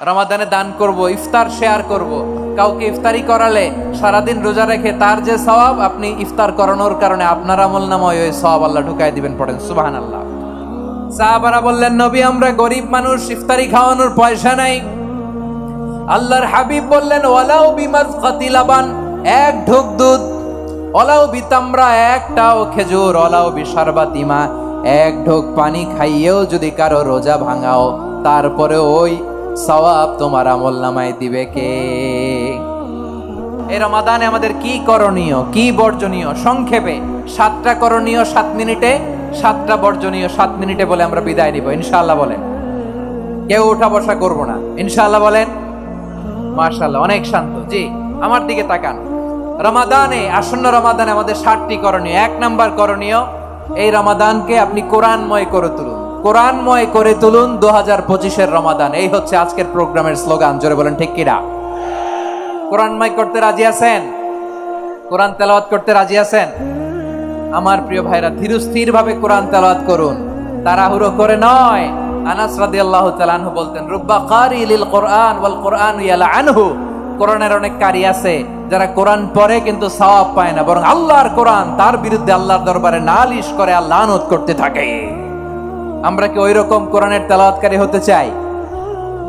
রমাদানে দান করব, ইফতার শেয়ার করব। কাউকে ইফতারি করালে সারাদিন রোজা রেখে তার যে সওয়াব, আপনি ইফতার করানোর কারণে আপনার আমলনামায় ওই সওয়াব আল্লাহ ঢুকাই দিবেন। পড়েন সুবহানাল্লাহ। সাহাবারা বললেন, নবী আমরা গরিব মানুষ, ইফতারি খাওয়ানোর পয়সা নাই। আল্লাহর হাবিব বললেন, ওয়ালাউ বিমাজকাতি লাবান, এক ঢোক দুধ, ওয়ালাউ বিতামরা, একটাও খেজুর, ওয়ালাউ বিশারবাতি মা, এক ঢোক পানি খাইয়েও যদি কারো রোজা ভাঙাও, তারপরে ওই সওয়াব তোমার আমলনামায় দিবে কে? এই রমাদানে আমাদের কি করণীয়, কি বর্জনীয়? সংক্ষেপে 7টা করণীয় 7 মিনিটে, 7টা বর্জনীয় 7 মিনিটে বলে আমরা বিদায় নিব ইনশাআল্লাহ। বলেন, কেউ উঠা বসা করব না ইনশাআল্লাহ। বলেন মাশাআল্লাহ, অনেক শান্ত। জি, আমার দিকে তাকান। রমাদানে, আসন্ন রমাদানে আমাদের 7টি করণীয়। 1 নাম্বার করণীয়, এই রমাদানকে আপনি কোরআনময় করে তুলুন। কোরআনময় করে তুলুন 2025-এর রমাদান। এই হচ্ছে আজকের প্রোগ্রামের স্লোগান। জোরে বলেন ঠিক কিনা? কোরআনময় করতে রাজি আছেন? কোরআন তেলাওয়াত করতে রাজি আছেন? আমার প্রিয় ভাইরা, ধীরস্থির ভাবে কোরআন তেলাওয়াত করুন, তাড়াহুড়ো করে নয়। আনাস রাদিয়াল্লাহু তাআলা আনহু বলতেন, রুব্বা কারি লিল কোরআন ওয়াল কোরআন ইয়ালআনহু। কোরআনের অনেক কারি আছে যারা কোরআন পড়ে কিন্তু সওয়াব পায় না, বরং আল্লাহর কোরআন তার বিরুদ্ধে আল্লাহর দরবারে নালিশ করে আর লানত করতে থাকে। আমরা কি ওই রকম কোরআনের তেলাওয়াতকারী হতে চাই?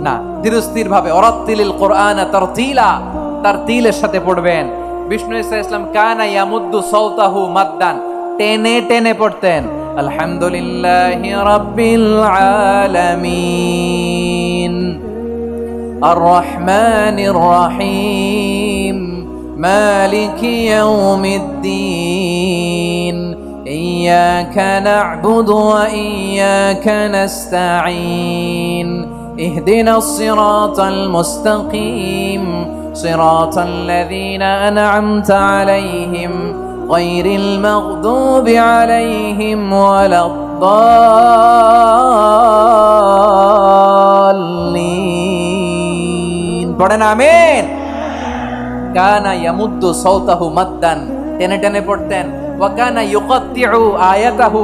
না। ধীরস্থির ভাবে, ওরাত্তিলিল কোরআন তারতিলা, তারতিলের সাথে পড়বেন। বিষ্ণু ইসা ইসলাম কানা ইয়ামুদ্দু সাওতাহু মাদ্দান, টেনে টেনে পড়তেন। আলহামদুলিল্লাহি রাব্বিল আলামিন আর রহমানির রহিম মালিকি ইয়াউমিদ্দিন ইয়্যাকা না'বুদু ওয়া ইয়্যাকা নাস্তাঈন ইহদিনাস সিরাতাল মুস্তাকিম সিরাতাল লাযীনা আন'আমতা আলাইহিম গায়রিল মাগদুবি আলাইহিম ওয়ালাদ-দাল্লিন। পড়েন আমিন। কানা ইয়ামুদ্দু সাওতাহু মাদ্দান, টেনে টেনে পড়তেন। ওয়া কানা ইউকাত্তিউ আয়াতাহু,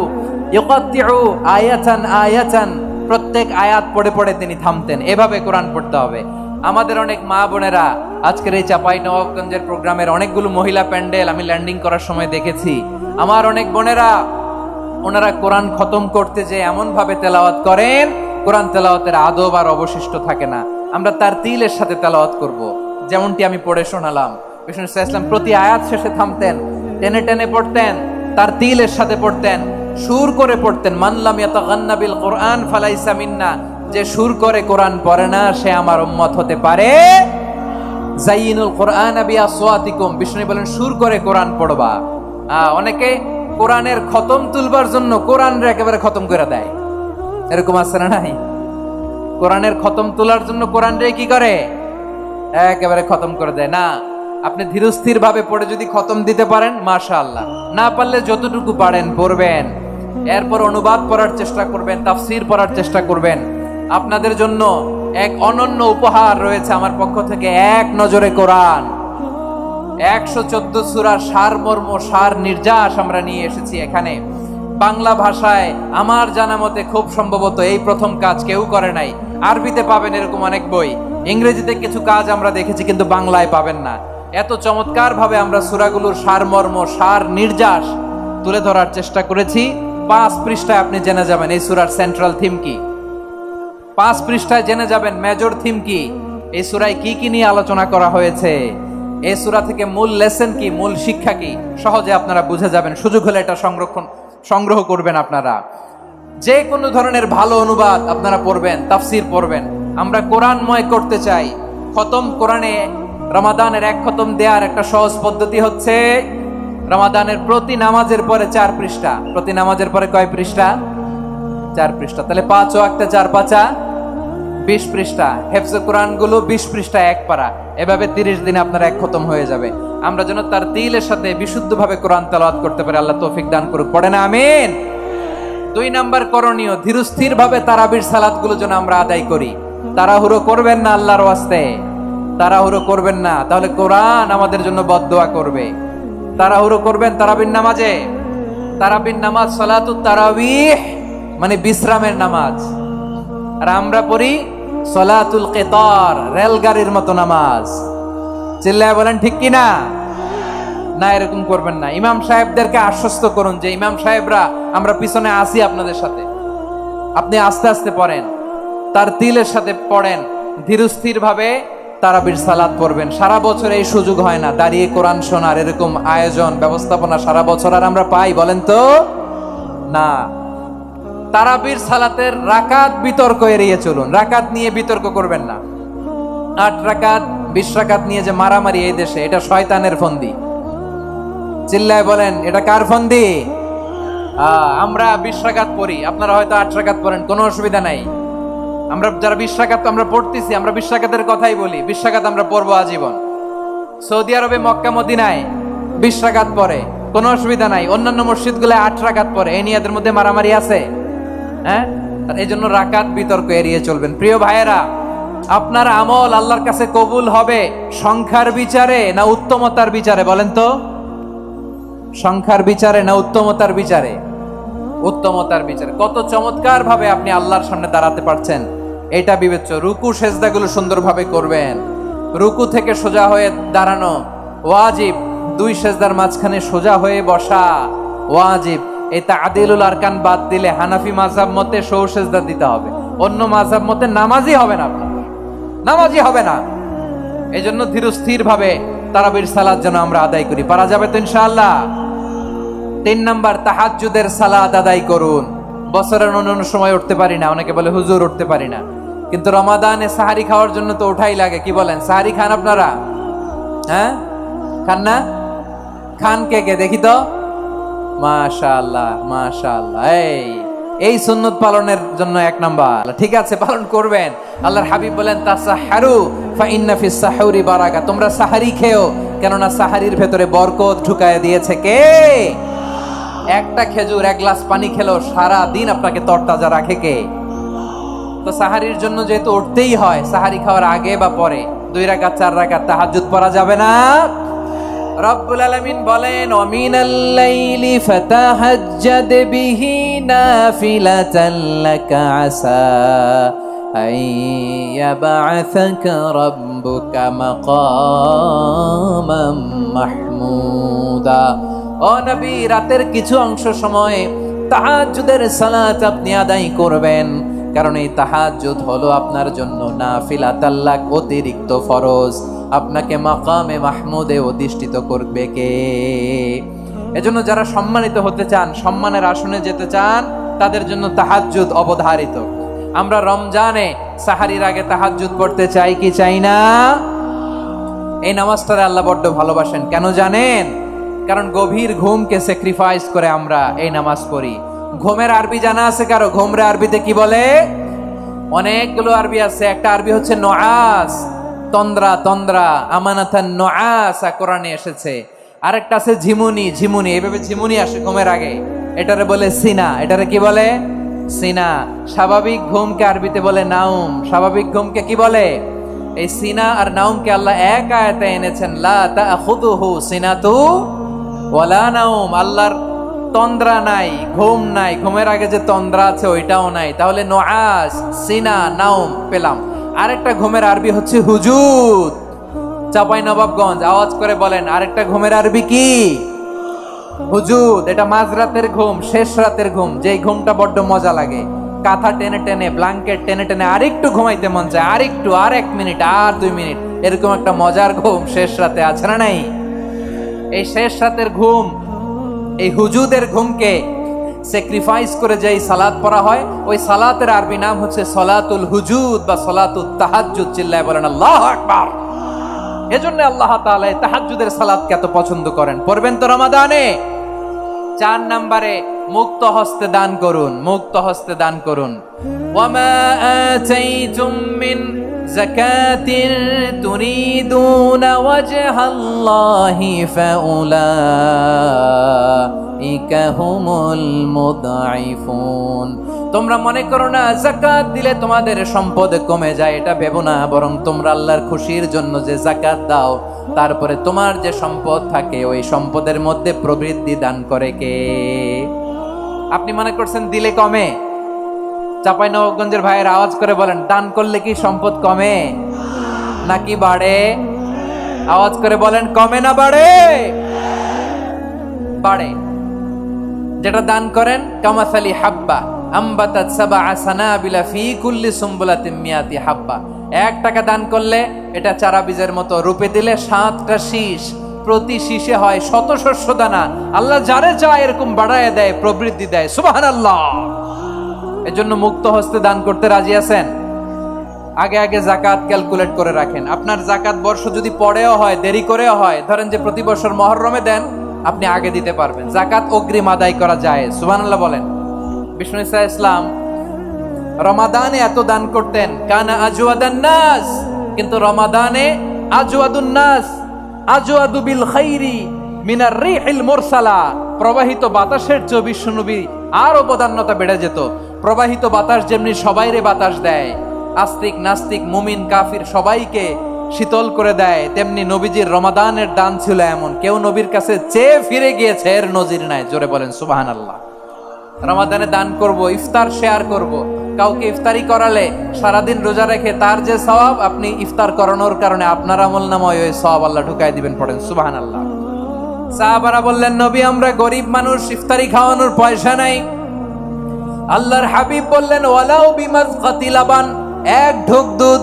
ইউকাত্তিউ আয়াতান আয়াতান, প্রত্যেক আয়াত পড়ে পড়ে তিনি থামতেন। এভাবে কোরআন পড়তে হবে। আমাদের অনেক মা বোনেরা আজকের এই চাঁপাইনবাবগঞ্জের প্রোগ্রামের অনেকগুলো মহিলা প্যান্ডেল আমি ল্যান্ডিং করার সময় দেখেছি। আমার অনেক বোনেরা, ওনারা কোরআন খতম করতে যে এমন ভাবে তেলাওয়াত করেন, কোরআন তেলাওয়াতের আদব আর অবশিষ্ট থাকে না। আমরা তারতিলের সাথে তেলাওয়াত করব, যেমনটি আমি পড়ে শোনালাম। বিষ্ণু ইসলাম প্রতি আয়াত শেষে থামতেন, টেনে টেনে পড়তেন, তারতিলের সাথে পড়তেন, সুর করে পড়তেন। মান লাম ইয়াতাগান্না বিল কোরআন ফালাইসা মিন্না, যে সুর করে কোরআন পড়ে না সে আমার উম্মত হতে পারে। জাইনুল কোরআন বিআসওয়াতিকুম, বিষ্ণু বলেন সুর করে কোরআন পড়বা। অনেকে কোরআনের খতম তুলবার জন্য কোরআনরে একেবারে খতম করে দেয়, এরকম আছে না নাই? কোরআনের খতম তোলার জন্য কোরআনরে কি করে? একেবারে খতম করে দেয়। না, আপনি ধীরস্থির ভাবে পড়ে যদি খতম দিতে পারেন মাশাআল্লাহ, না পারলে যতটুকু পারেন পড়বেন। এরপর অনুবাদ পড়ার চেষ্টা করবেন, তাফসীর পড়ার চেষ্টা করবেন। আপনাদের জন্য এক অনন্য উপহার রয়েছে আমার পক্ষ থেকে, এক নজরে কোরআন। 114 সূরার সারমর্ম, সার নির্যাস আমরা নিয়ে এসেছি এখানে। বাংলা ভাষায় আমার জানা মতে খুব সম্ভবত এই প্রথম কাজ, কেউ করে নাই। আরবিতে পাবেন এরকম অনেক বই, ইংরেজিতে কিছু কাজ আমরা দেখেছি, কিন্তু বাংলায় পাবেন না। এত চমৎকার ভাবে আমরা সূরাগুলোর সারমর্ম, সার নির্যাস তুলে ধরার চেষ্টা করেছি। 5 পৃষ্ঠায় আপনি জেনে যাবেন এই সূরার সেন্ট্রাল থিম কি। 5 পৃষ্ঠায় জেনে যাবেন মেজর থিম কি, এই সূরায় কি কি নিয়ে আলোচনা করা হয়েছে, এই সূরা থেকে মূল লেসন কি, মূল শিক্ষা কি, সহজে আপনারা বুঝে যাবেন। সুযোগ হলে এটা সংগ্রহ করবেন। আপনারা যে কোনো ধরনের ভালো অনুবাদ আপনারা পড়বেন, তাফসীর পড়বেন। আমরা কোরআনময় করতে চাই। খতম কোরআনে রমাদানের 1 খতম দেওয়ার একটা সহজ পদ্ধতি হচ্ছে, রমাদানের প্রতি নামাজের পরে 4 পৃষ্ঠা। প্রতি নামাজের পরে কয় পৃষ্ঠা? 4 পৃষ্ঠা। তাহলে 5 ওয়াক্তে 4 পাঁচা 20 পৃষ্ঠা। হেফজে কোরআন গুলো 20 পৃষ্ঠা, 1 পারা। এভাবে 30 দিনে আপনার 1 খতম হয়ে যাবে। আমরা যেন তার তিলের সাথে বিশুদ্ধভাবে কোরআন তেলাওয়াত করতে পারি, আল্লাহ তৌফিক দান করুক। পড়েন আমিন। 2 নাম্বার করণীয়, ধীরস্থির ভাবে তারাবির সালাত গুলো যেন আমরা আদায় করি। তাড়াহুড়ো করবেন না আল্লাহর ওয়াস্তে, তাড়াহুড়ো করবেন না, তাহলে কোরআন আমাদের জন্য বদদোয়া করবে। তাড়াহুড়ো করবেন তারাবির নামাজে। তারাবির নামাজ সালাতুত তারাবিহ মানে বিশ্রামের নামাজ। আর আমরা পড়ি সলাতুল কিতার, রেলগাড়ির মতো নামাজ। চিল্লায় বলেন ঠিক কিনা? না, এরকম করবেন না। ইমাম সাহেবদেরকে আশ্বস্ত করুন যে ইমাম সাহেবরা আমরা পিছনে আসি আপনাদের সাথে, আপনি আস্তে আস্তে পড়েন, তার তিলের সাথে পড়েন, ধীরস্থির ভাবে তারাবির সালাত পড়বেন। সারা বছর এই সুযোগ হয় না, দাঁড়িয়ে কোরআন শোনার এরকম আয়োজন ব্যবস্থাপনা সারা বছর আর আমরা পাই বলেন তো? না। তারাবির সালাতের রাকাত বিতর্ক এড়িয়ে চলুন, রাকাত নিয়ে বিতর্ক করবেন না। 8 রাকাত 20 রাকাত নিয়ে যে মারামারি এই দেশে, এটা শয়তানের ফন্দি। চিল্লায় বলেন এটা কার ফন্দি? আমরা 20 রাকাত পড়ি, আপনারা হয়তো 8 রাকাত পড়েন, কোনো অসুবিধা নাই। আমরা যারা 20 রাকাত আমরা পড়তেছি, আমরা 20 রাকাতের কথাই বলি, 20 রাকাত আমরা পড়বো আজীবন। সৌদি আরবে মক্কা মদিনায় 20 রাকাত পড়ে, কোনো অসুবিধা নাই। অন্যান্য মসজিদগুলো 8 রাকাত পড়ে, এই নিয়ে এদের মধ্যে মারামারি আছে? হ্যাঁ, এই জন্য রাকাত বিতর্ক এড়িয়ে চলবেন। প্রিয় ভাইয়েরা, আপনার আমল আল্লাহর কাছে কবুল হবে সংখ্যার বিচারে না উত্তমতার বিচারে বলেন তো? সংখ্যার বিচারে না উত্তমতার বিচারে? উত্তমতার বিচারে। কত চমৎকার ভাবে আপনি আল্লাহর সামনে দাঁড়াতে পারছেন এটা বিবেচ্য। রুকু সেজদাগুলো সুন্দরভাবে করবেন, রুকু থেকে সোজা হয়ে দাঁড়ানো ওয়াজিব, 2 সেজদার মাঝখানে সোজা হয়ে বসা ওয়াজিব। এই তা'দিলুল আরকান বাদ দিলে হানাফি মাযহাব মতে সৌ সেজদা দিতে হবে, অন্য মাযহাব মতে নামাজই হবে না, আপনার নামাজই হবে না। এই জন্য ধীরস্থির ভাবে তারাবির সালাত যেন আমরা আদায় করি। পারা যাবে তো ইনশাআল্লাহ? 3 নাম্বার, তাহাজ্জুদের সালাত আদায় করুন। বছরের অন্য সময় উঠতে পারি না, অনেকে বলে হুজুর উঠতে পারি না, কিন্তু রমাদানে সাহারি খাওয়ার জন্য তো ওঠাই লাগে। কি বলেন, সাহারি খান আপনারা? হ্যাঁ, খান না? খান কে কে দেখি তো? মাশাআল্লাহ মাশাআল্লাহ। এই সুন্নত পালনের জন্য 1 নাম্বার। ঠিক আছে, পালন করবেন। আল্লাহর হাবিব বলেন তাসাহহারু ফা ইন্না ফিস সাহুরি বারাকা, তোমরা সাহারি খেও, কেননা সাহারির ভেতরে বরকত ঢুকায় দিয়েছে কে? একটা খেজুর 1 গ্লাস পানি খেলো সারা দিন আপনাকে তরতাজা রাখে কে? তো সাহারির জন্য যেহেতু উঠতেই হয়, সাহারি খাওয়ার আগে বা পরে 2 রাকাত 4 রাকাত তাহাজ্জুদ পড়া যাবে না? রব্বুল আলামিন বলেন ওয়ামিনাল লাইলি ফাতাহাজ্জাদ বিহি নাফিলাতান লাকা আসা আইয়াবআসাকা রাব্বুকা মাকামাম মাহমুদা। ও নবী, রাতের কিছু অংশ সময়ে তাহাজ্জুদের সালাত আপনি আদায় করবেন, কারণ এই তাহাজ্জুদ হলো আপনার জন্য নাফিলাতাল লাক, অতিরিক্ত ফরজ। আপনাকে মাকামে মাহমুদে অধিষ্ঠিত করবে কে? এজন্য যারা সম্মানিত হতে চান, সম্মানের আসনে যেতে চান, তাদের জন্য তাহাজ্জুদ অবধারিত। আমরা রমজানে সাহারির আগে তাহাজ্জুদ পড়তে চাই কি চাই না? এই নামাজটারে আল্লাহ বড্ড ভালোবাসেন। কেন জানেন? কারণ গভীর ঘুমকে স্যাক্রিফাইস করে আমরা এই নামাজ পড়ি। ঘুমের আরবি জানা আছে কারো? ঘুমরে আরবিতে কি বলে? অনেকগুলো আরবি আছে। একটা আরবি হচ্ছে নুআস, তন্দ্রা তন্দ্রা, আমানাতান নুআসা কোরআনে এসেছে। আরেকটা আছে ঝিমুনি, ঝিমুনি, এইভাবে ঝিমুনি আসে ঘুমের আগে, এটারে বলে সিনা। এটারে কি বলে? সিনা। স্বাভাবিক ঘুমকে আরবিতে বলে নাউম। স্বাভাবিক ঘুমকে কি বলে? এই সিনা আর নাউমকে আল্লাহ এক আয়াতে এনেছেন, লা তাখুযুহু সিনাতু ওয়ালা নাউম। আল্লাহর তন্দ্রা নাই, ঘুম নাই, ঘুমের আগে যে তন্দ্রা আছে ওইটাও নাই। তাহলে নুআস, সিনা, নাউম পেলাম। আরেকটা ঘুমের আরবি হচ্ছে হুজুদ। চাঁপাইনবাবগঞ্জ আওয়াজ করে বলেন, আরেকটা ঘুমের আরবি কি? হুজুদ। এটা মাঝরাতের ঘুম, শেষ রাতের ঘুম, যেই ঘুমটা বড্ড মজা লাগে। কাঁথা টেনে টেনে, ব্ল্যাঙ্কেট টেনে টেনে আরেকটু ঘুমাইতে মন চায়, আরেকটু, আর 1 মিনিট, আর 2 মিনিট, এরকম একটা মজার ঘুম শেষ রাতে আছে না নাই? এই শেষ রাতের ঘুম, এই হুজুদের ঘুমকে স্যাক্রিফাইস করে যেই সালাত পড়া হয়, ওই সালাতের আরবি নাম হচ্ছে সলাতুল হুজুদ বা সলাতুত তাহাজ্জুদ। চিল্লায় বলেন আল্লাহু আকবার। এজন্য আল্লাহ তাআলা এই তাহাজ্জুদের সালাতকে এত পছন্দ করেন। পড়বেন তো রমাদানে? 4 নম্বরে মুক্ত হস্তে দান করুন, মুক্ত হস্তে দান করুন। ওয়ামা আতাইতুম মিন যাকাতিন তুরিদুনা ওয়াজহাল্লাহি ফাউলাইকা হুমুল মুদঈফুন। তোমরা মনে করো না যাকাত দিলে তোমাদের সম্পদ কমে যায়, এটা ভেবো না। বরং তোমরা আল্লাহর খুশির জন্য যে যাকাত দাও, তারপরে তোমার যে সম্পদ থাকে ওই সম্পদের মধ্যে প্রবৃদ্ধি দান করে কে? আপনি মনে করছেন দিলে কমে, চাঁপাইনবাবগঞ্জের ভাইয়ের আওয়াজ করে বলেন, দান করলে কি সম্পদ কমে নাকি বাড়ে? আওয়াজ করে বলেন, কমে না বাড়ে? বাড়ে। যেটা দান করেন, কামাসালি হাব্বা আম্বাতাত সাবআ সানাবিলা ফি কুল্লি সুম্বুলাতিন মিয়াতি হাব্বা। 1 টাকা দান করলে এটা চারা বীজের মতো, রূপে দিলে 7টা শীষ, প্রতি শীষে হয় 100 শস্য দানা। আল্লাহ যারে চায় এরকম বাড়ায় দেয়, প্রবৃদ্ধি দেয়। সুবহানাল্লাহ। এজন্য মুক্ত হস্তে দান করতে রাজি আছেন? আগে আগে জাকাত ক্যালকুলেট করে রাখেন। আপনার জাকাত বর্ষ যদি পরেও হয়, দেরি করেও হয়, ধরেন যে প্রতি বছর মুহররমে দেন, আপনি আগে দিতে পারবেন। জাকাত অগ্রিম আদায় করা যায়। সুবহানাল্লাহ বলেন। বিষ্ণু ঈসা ইসলাম রমাদানে এত দান করতেন, কানা আজওয়াদান নাস, কিন্তু রমাদানে আজওয়াদুন নাস আজওয়াদু বিল খাইরি মিনার রিহিল মুরসালা। প্রবাহিত বাতাসের চেয়ে বিশ্বনবী আরো বদান্যতা বেড়ে যেত। প্রবাহিত বাতাস যেমনি সবাইরে বাতাস দেয়, আস্তিক নাস্তিক মুমিন কাফির সবাইকে শীতল করে দেয়, তেমনি নবীজির রমাদানের দান ছিল এমন, কেউ নবীর কাছে চেয়ে ফিরে গিয়েছে এর নজির নাই। জোরে বলেন সুবহানাল্লাহ। রমাদানে দান করব, ইফতার শেয়ার করব। কাউকে ইফতারি করালে সারাদিন রোজা রেখে তার যে সওয়াব, আপনি ইফতার করানোর কারণে আপনার আমলনামায় ওই সওয়াব আল্লাহ ঢুকাই দিবেন। পড়েন সুবহানাল্লাহ। সাহাবারা বললেন, নবী আমরা গরিব মানুষ, ইফতারি খাওয়ানোর পয়সা নাই। আল্লাহর হাবিব বললেন, ওয়ালাউ বিমাজকাতি লাবান, 1 ঢোক দুধ,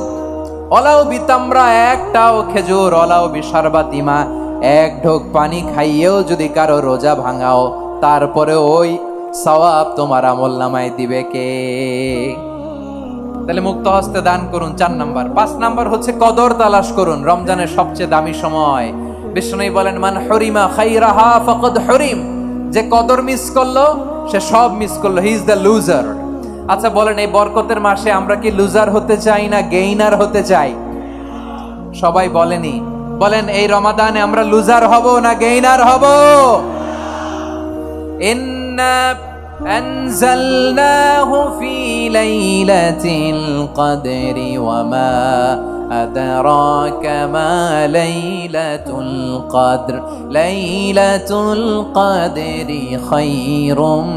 ওয়ালাউ বিতামরা, 1টাও খেজুর, ওয়ালাউ বিশারবাতি মা, 1 ঢোক পানি খাইয়েও যদি কারো রোজা ভাঙাও, তারপরে ওই সওয়াব তোমার আমলনামায় দিবে কে? তাহলে মুক্ত হস্তে দান করুন, 4 নাম্বার। 5 নাম্বার হচ্ছে কদর তালাশ করুন। রমজানের সবচেয়ে দামি সময়। বিষ্ণু বলেন, মান হরিমা খাইরাহা ফাকাদ হরিম, যে কদর মিস করলো সে সব মিস করলো, হি ইজ দ্য লুজার। আচ্ছা বলেন, এই বরকতের মাসে আমরা কি লুজার হতে চাই না গেইনার হতে চাই? সবাই বলেনি, বলেন এই রমাদানে আমরা লুজার হব না গেইনার হব? ইন্না আনজালনাহু ফি লাইলাতিল কদরি ওয়া মা আদরাকা মা লাইলাতুল কদর, লাইলাতুল কদরি খায়রুম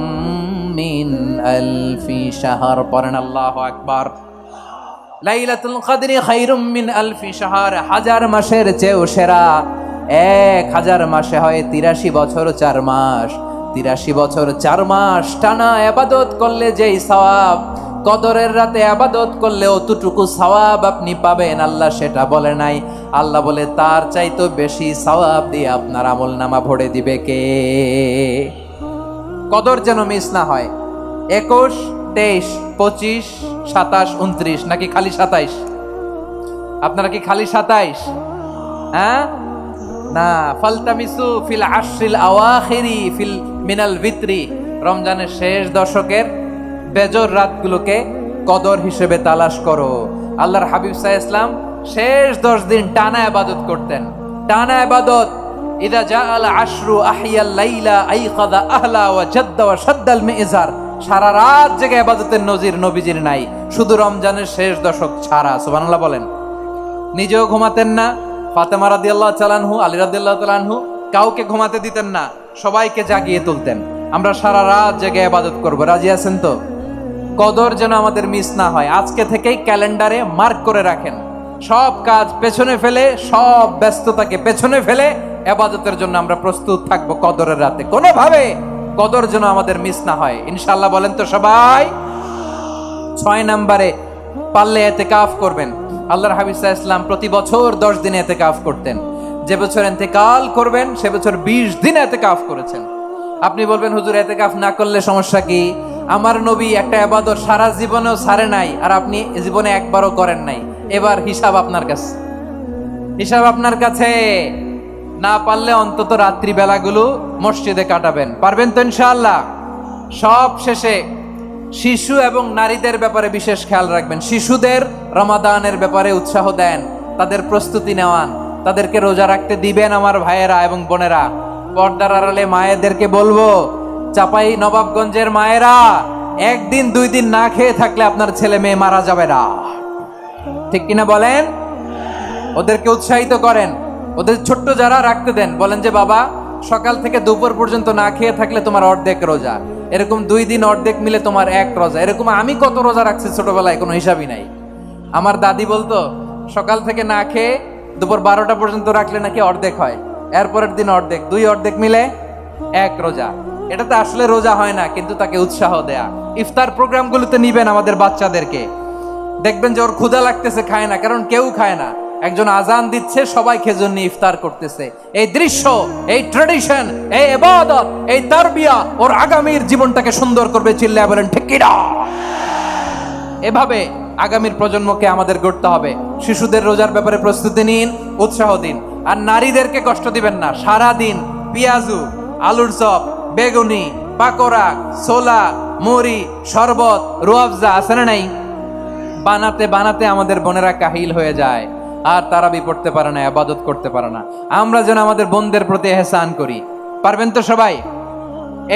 মিন আলফি শাহর। পড়েন আল্লাহু আকবার। লাইলাতুল কদরি খায়রুম মিন আলফি শাহর, 1000 মাসের চেয়েও সেরা। 1000 মাসে হয় 83 বছর 4 মাস। 83 বছর 4 মাস টানা ইবাদত করলে যেই সওয়াব, কদরের রাতে ইবাদত করলে অতটুকু সওয়াব আপনি পাবেন, আল্লাহ সেটা বলে নাই। আল্লাহ বলে তার চাইতে বেশি সওয়াব দিয়ে আপনার আমলনামা ভরে দিবে কে? কদর যেন মিস না হয়। 21, 23, 25, 27, 29 নাকি খালি 27? আপনারা কি খালি 27? হ্যাঁ না, ফালতামিসু ফিল আশরিল আওয়াখিরি ফিল মিনাল ভিতরি, রমজানের শেষ দশকের বেজর রাতগুলোকে কদর হিসেবে তালাশ করো। আল্লাহর হাবিব সাল্লাল্লাহু আলাইহি ওয়াসাল্লাম শেষ 10 দিন টানা ইবাদত করতেন, টানা ইবাদত। ইদা জাআল আশরু আহিয়াল লাইলা আইকাদা আহলা ওয়া জাদ্দা ওয়া শাদ্দাল মিজার। সারা রাত জেগে ইবাদতের নজির নবীজির নাই, শুধু রমজানের শেষ দশক ছাড়া। সুবহানাল্লাহ বলেন। নিজেও ঘুমাতেন না। ফাতেমা রাদিয়াল্লাহু তাআলা আনহু, আলী রাদিয়াল্লাহু তাআলা আনহু কাউকে ঘুমাতে দিতেন না, সবাইকে জাগিয়ে তুলতেন। আমরা সারা রাত জেগে ইবাদত করব। রাজি আছেন তো? কদর যেন আমাদের মিস না হয়। আজকে থেকেই ক্যালেন্ডারে মার্ক করে রাখেন। সব কাজ পেছনে ফেলে, সব ব্যস্ততাকে পেছনে ফেলে ইবাদতের জন্য আমরা প্রস্তুত থাকব কদরের রাতে। কোনোভাবে কদর যেন আমাদের মিস না হয়, ইনশাআল্লাহ। বলেন তো সবাই। 6 নম্বরে পারলে ইতিকাফ করবেন। আল্লাহর হাবিব সাল্লাল্লাহু আলাইহি ওয়াসাল্লাম প্রতি বছর 10 দিন ইতিকাফ করতেন। যে বছর ইন্তেকাল করবেন সে বছর 20 দিন ইতিকাফ করেছেন। আপনি বলবেন, হুজুর ইতিকাফ না করলে সমস্যা কি? আমার নবী একটা ইবাদত সারা জীবনেও ছাড়ে নাই, আর আপনি জীবনে একবারও করেন নাই। এবার হিসাব আপনার কাছে, হিসাব আপনার কাছে। না পারলে অন্তত রাত্রি বেলাগুলো মসজিদে কাটাবেন। পারবেন তো ইনশাআল্লাহ? সব শেষে শিশু এবং নারীদের ব্যাপারে বিশেষ খেয়াল রাখবেন। শিশুদের রমাদানের ব্যাপারে উৎসাহ দেন, তাদের প্রস্তুতি নেওয়ান, তাদেরকে রোজা রাখতে দিবেন। আমার ভাইয়েরা এবং বোনেরা, পর্দার আড়ালে মায়েদেরকে বলবো, চাপাই নবাবগঞ্জের মায়েরা, 1 দিন 2 দিন না খেয়ে থাকলে আপনার ছেলে মেয়ে মারা যাবে না। ঠিক কিনা বলেন? ওদেরকে উৎসাহিত করেন। ওদের ছোট্ট যারা রাখতে দেন, বলেন যে বাবা সকাল থেকে দুপুর পর্যন্ত না খেয়ে থাকলে তোমার অর্ধেক রোজা। এরকম 2 দিন অর্ধেক মিলে তোমার 1 রোজা। এরকম আমি কত রোজা রাখছি ছোটবেলায় কোনো হিসাবই নাই। আমার দাদি বলতো সকাল থেকে না খেয়ে দুপুর 12টা পর্যন্ত রাখলে নাকি অর্ধেক হয়, এরপরের দিন অর্ধেক, 2 অর্ধেক মিলে 1 রোজা। এটা তো আসলে রোজা হয় না, কিন্তু তাকে উৎসাহ দেয়া। ইফতার প্রোগ্রামগুলোতে নিবেন আমাদের বাচ্চাদেরকে, দেখবেন যে ওর ক্ষুধা লাগতেছে, খায় না, কারণ কেউ খায় না, একজন আজান দিচ্ছে, সবাই খেজুর নিয়ে ইফতার করতেছে। এই দৃশ্য, এই ট্র্যাডিশন, এই ইবাদত, এই তারবিয়া ওর আগামীর জীবনটাকে সুন্দর করবে। চিল্লায়া বলেন ঠিক কি না? এভাবে আগামীর প্রজন্মকে আমাদের গড়তে হবে। শিশুদের রোজার ব্যাপারে প্রস্তুতি নিন, উৎসাহ দিন। আর নারীদেরকে কষ্ট দিবেন না। সারা দিন পেঁয়াজু, আলুর চপ, বেগুনি, পাকোড়া, ছোলা, মুড়ি, শরবত, রুয়াবজা আছে না নাই, বানাতে বানাতে আমাদের বোনেরা কাহিল হয়ে যায়, আর তারাবি পড়তে পারে না, ইবাদত করতে পারে না। আমরা যেন আমাদের বোনদের প্রতি ইহসান করি। পারবেন তো সবাই?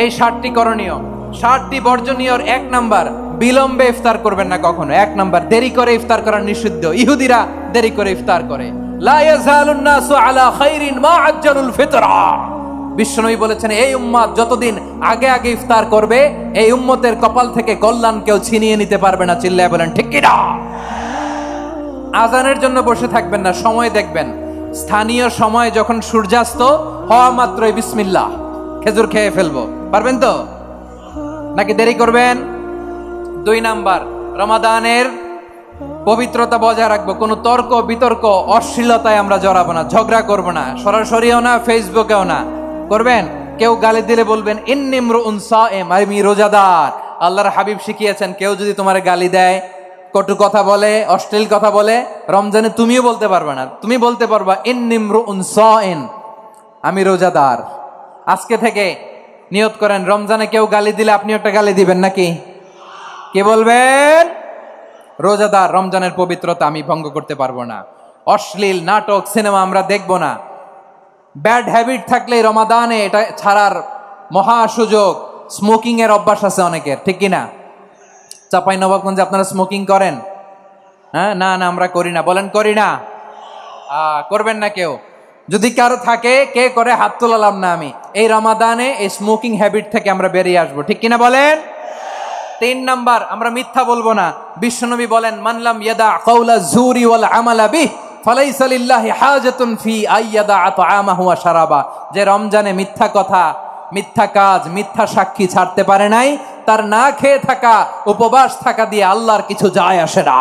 এই 7টি করণীয়, 7টি বর্জনীয়র 1 নাম্বার, বিলম্বে ইফতার করবেন না কখনো। 1 নাম্বার, দেরি করে ইফতার করা নিষিদ্ধ। ইহুদিরা দেরি করে ইফতার করে। লা ইয়াজালুন নাসু আলা খাইরিন মা আজ্জালুল ফিতরা। বিশ্বনবী বলেছেন, এই উম্মত যতদিন আগে আগে ইফতার করবে, এই উম্মতের কপাল থেকে কল্যাণ কেউ ছিনিয়ে নিতে পারবে না। চিল্লায়া বলেন ঠিক কি না? আজানের জন্য বসে থাকবেন না, সময় দেখবেন। স্থানীয় সময় যখন সূর্যাস্ত হওয়া মাত্রই বিসমিল্লাহ, খেজুর খেয়ে ফেলবো। পারবেন তো নাকি দেরি করবেন? 2 নাম্বার, রমাদানের পবিত্রতা বজায় রাখবো। কোনো তর্ক বিতর্ক অশ্লীলতায় আমরা জড়াবো না, ঝগড়া করবো না, সরাসরিও না, ফেসবুকেও না। করবেন? কেউ গালি দিলে বলবেন ইন্নিমরুউন সায়েম, আমি রোজাদার। আল্লাহর হাবিব শিখিয়েছেন, কেউ যদি তোমার গালি দেয়, কটু কথা বলে, অশ্লীল কথা বলে, রমজানে তুমিও বলতে পারবে না। তুমি বলতে পারবা ইন্নিমরুউন সায়েম, আমি রোজাদার। আজকে থেকে নিয়ত করেন, রমজানে কেউ গালি দিলে আপনি একটা গালি দিবেন নাকি? কে বলবেন? রোজাদার, রমজানের পবিত্রতা আমি ভঙ্গ করতে পারবো না। অশ্লীল নাটক, সিনেমা আমরা দেখবো না। ব্যাড হ্যাবিট থাকলে রমাদানে এটা ছাড়ার মহা সুযোগ। স্মোকিং এর অভ্যাস আছে অনেকের, ঠিক কিনা? চাঁপাইনবাবগঞ্জে আপনারা স্মোকিং করেন? হ্যাঁ, না না আমরা করি না। বলেন করি না? করবেন না কেউ। যদি কারো থাকে, কে করে হাত তোলালাম না আমি। এই রমাদানে এই স্মোকিং হ্যাবিট থেকে আমরা বেরিয়ে আসবো, ঠিক কিনা বলেন? 3 নাম্বার, আমরা মিথ্যা বলবো না। বিশ্বনবী বলেন, মানলাম ইয়াদা কাওলা যুরি ওয়াল আমালা বিহি ফালাইসা লিল্লাহি হাজাতুন ফি আইয়াদা আতআমাহু ওয়া শারাবা। যে রমজানে মিথ্যা কথা, মিথ্যা কাজ, মিথ্যা সাক্ষী ছাড়তে পারে নাই, তার না খেয়ে থাকা, উপবাস থাকা দিয়ে আল্লাহর কিছু যায় আসে না।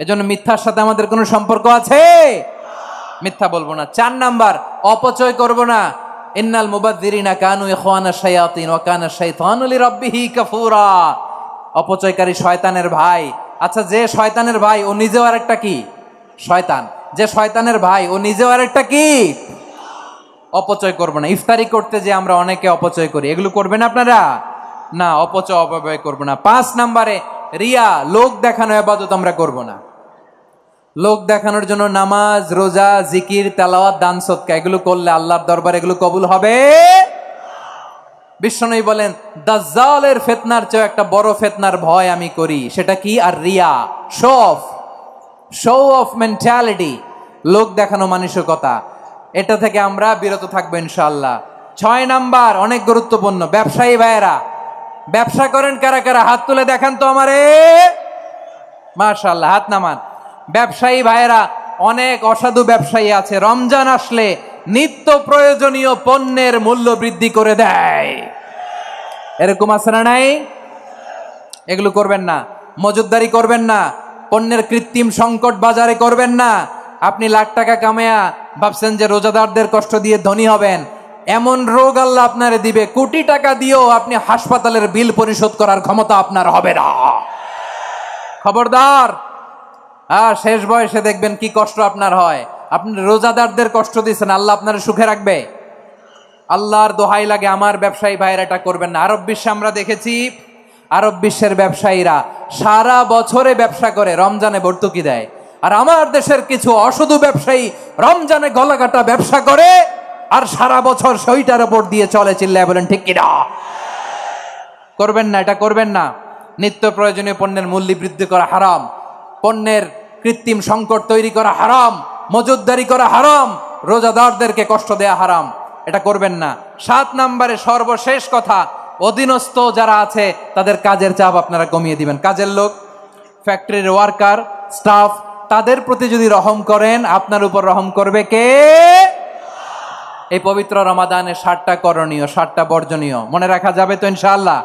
এজন্য মিথ্যার সাথে আমাদের কোনো সম্পর্ক আছে? মিথ্যা বলবো না। 4 নাম্বার, অপচয় করব না। ইন্নাল মুবাযযিরিনা কানু ইখওয়ানা শায়াতিন ওয়া কানা শাইতানু লিরাব্বিহি কাফুরা। অপচয়কারী শয়তানের ভাই। আচ্ছা, যে শয়তানের ভাই ও নিজেও আরেকটা কি? শয়তান। যে শয়তানের ভাই ও নিজেও আরেকটা কি? অপচয় করব না। ইফতারি করতে যে আমরা অনেকে অপচয় করি, এগুলো করবেন আপনারা? না, অপচয় অপব্যয় করব না। 5 নাম্বারে, রিয়া, লোক দেখানো ইবাদত আমরা করব না। লোক দেখানোর জন্য নামাজ, রোজা, জিকির, তেলাওয়াত, দান, সদকা এগুলো করলে আল্লাহর দরবারে এগুলো কবুল হবে। বিশ্বনবী বলেন, দাজ্জালের ফিতনার চেয়ে একটা বড় ফিতনার ভয় আমি করি, সেটা কি? আর রিয়া, শো অফ মেন্টালিটি, লোক দেখানো মানসিকতা। এটা থেকে আমরা বিরত থাকবো ইনশাআল্লাহ। 6 নাম্বার, অনেক গুরুত্বপূর্ণ। ব্যবসায়ী ভাইয়েরা, ব্যবসা করেন কারা কারা? হাত তুলে দেখান তো আমারে। মাশাআল্লাহ, হাত নামান। ব্যবসায়ী ভাইয়েরা, অনেক অসাধু ব্যবসায়ী আছে, রমজান আসলে নিত্য প্রয়োজনীয় পণ্যের মূল্য বৃদ্ধি করে দেয়। এরকম আছে না নাই? এগুলো করবেন না। মজুদদারি করবেন না। পণ্যের কৃত্রিম সংকট বাজারে করবেন না। আপনি লাখ টাকা কামায়া ভাবছেন যে রোজাদারদের কষ্ট দিয়ে ধনী হবেন, এমন রোগ আল্লাহ আপনারে দিবে, কোটি টাকা দিয়েও আপনি হাসপাতালের বিল পরিশোধ করার ক্ষমতা আপনার হবে না। খবরদার। শেষ বয়সে দেখবেন কি কষ্ট আপনার হয়। আপনি রোজাদারদের কষ্ট দিচ্ছেন, আল্লাহ আপনার সুখে রাখবে? আল্লাহর দোহাই লাগে, আমার ব্যবসায়ী ভাইয়েরা এটা করবেন না। আরব বিশ্বে আমরা দেখেছি, আরব বিশ্বের ব্যবসায়ীরা সারা বছরে ব্যবসা করে, রমজানে ভর্তুকি দেয়। আর আমার দেশের কিছু অসাধু ব্যবসায়ী রমজানে গলাকাটা ব্যবসা করে আর সারা বছর সেইটার উপর দিয়ে চলে। চিল্লায় বলেন ঠিক কিনা? করবেন না, এটা করবেন না। নিত্য প্রয়োজনীয় পণ্যের মূল্য বৃদ্ধি করা হারাম, পণ্যের কৃত্রিম সংকট তৈরি করা হারাম, মজুদদারি করা হারাম, রোজাদারদেরকে কষ্ট দেয়া হারাম। এটা করবেন না। 7 নাম্বারে সর্বশেষ কথা, অধীনস্থ যারা আছে তাদের কাজের চাপ আপনারা কমিয়ে দিবেন। কাজের লোক, ফ্যাক্টরির ওয়ার্কার, স্টাফ, তাদের প্রতি যদি রহম করেন, আপনার উপর রহম করবে কে? এই পবিত্র রমাদানে 7টা করণীয়, 7টা বর্জনীয় মনে রাখা যাবে তো ইনশাআল্লাহ?